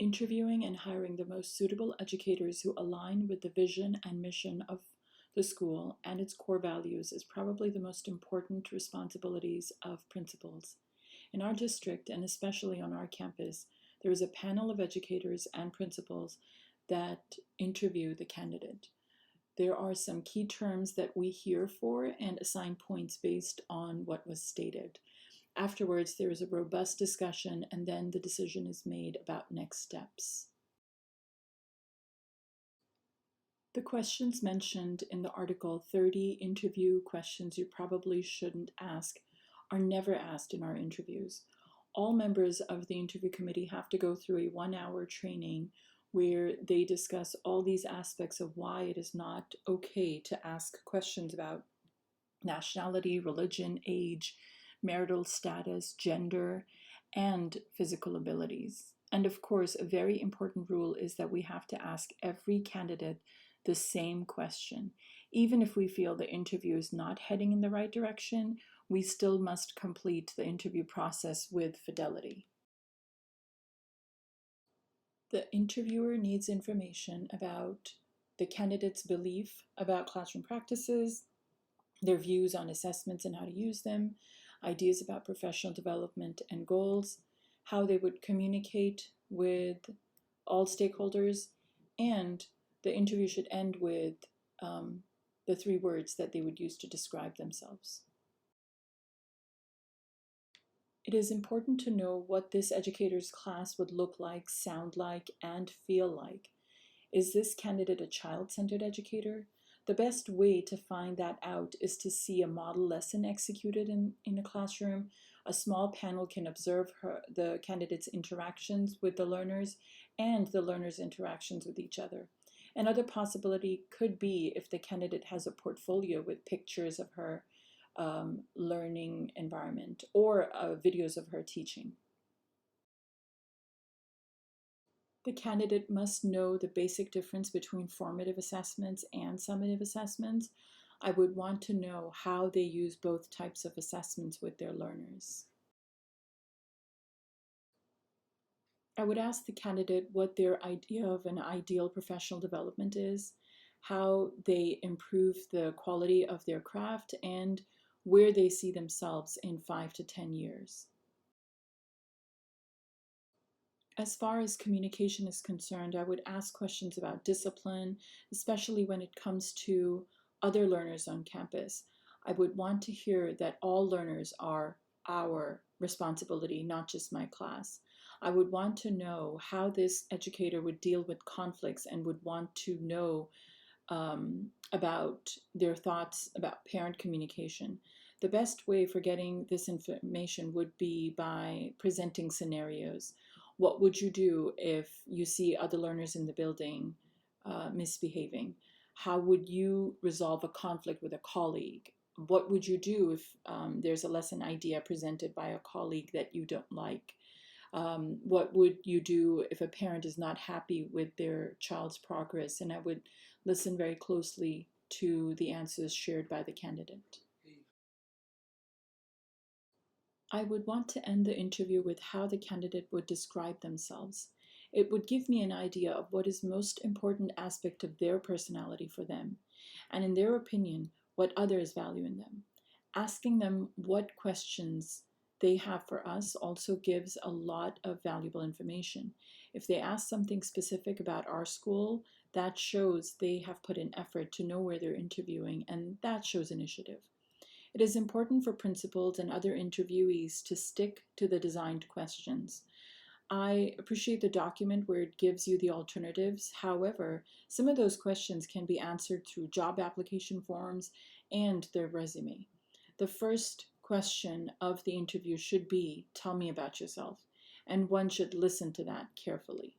Interviewing and hiring the most suitable educators who align with the vision and mission of the school and its core values is probably the most important responsibilities of principals. In our district, and especially on our campus, there is a panel of educators and principals that interview the candidate. There are some key terms that we hear for and assign points based on what was stated. Afterwards, there is a robust discussion, and then the decision is made about next steps. The questions mentioned in the article, 30 interview questions you probably shouldn't ask, are never asked in our interviews. All members of the interview committee have to go through a 1-hour training where they discuss all these aspects of why it is not okay to ask questions about nationality, religion, age, marital status, gender, and physical abilities. And of course, a very important rule is that we have to ask every candidate the same question. Even if we feel the interview is not heading in the right direction, we still must complete the interview process with fidelity. The interviewer needs information about the candidate's belief about classroom practices, their views on assessments and how to use them, ideas about professional development and goals, how they would communicate with all stakeholders, and the interview should end with the 3 words that they would use to describe themselves. It is important to know what this educator's class would look like, sound like, and feel like. Is this candidate a child-centered educator? The best way to find that out is to see a model lesson executed in a classroom. A small panel can observe the candidate's interactions with the learners and the learners' interactions with each other. Another possibility could be if the candidate has a portfolio with pictures of her learning environment or videos of her teaching. The candidate must know the basic difference between formative assessments and summative assessments. I would want to know how they use both types of assessments with their learners. I would ask the candidate what their idea of an ideal professional development is, how they improve the quality of their craft, and where they see themselves in 5 to 10 years. As far as communication is concerned, I would ask questions about discipline, especially when it comes to other learners on campus. I would want to hear that all learners are our responsibility, not just my class. I would want to know how this educator would deal with conflicts and would want to know about their thoughts about parent communication. The best way for getting this information would be by presenting scenarios. What would you do if you see other learners in the building misbehaving? How would you resolve a conflict with a colleague? What would you do if there's a lesson idea presented by a colleague that you don't like? What would you do if a parent is not happy with their child's progress? And I would listen very closely to the answers shared by the candidate. I would want to end the interview with how the candidate would describe themselves. It would give me an idea of what is most important aspect of their personality for them, and in their opinion, what others value in them. Asking them what questions they have for us also gives a lot of valuable information. If they ask something specific about our school, that shows they have put in effort to know where they're interviewing, and that shows initiative. It is important for principals and other interviewees to stick to the designed questions. I appreciate the document where it gives you the alternatives. However, some of those questions can be answered through job application forms and their resume. The first question of the interview should be, tell me about yourself, and one should listen to that carefully.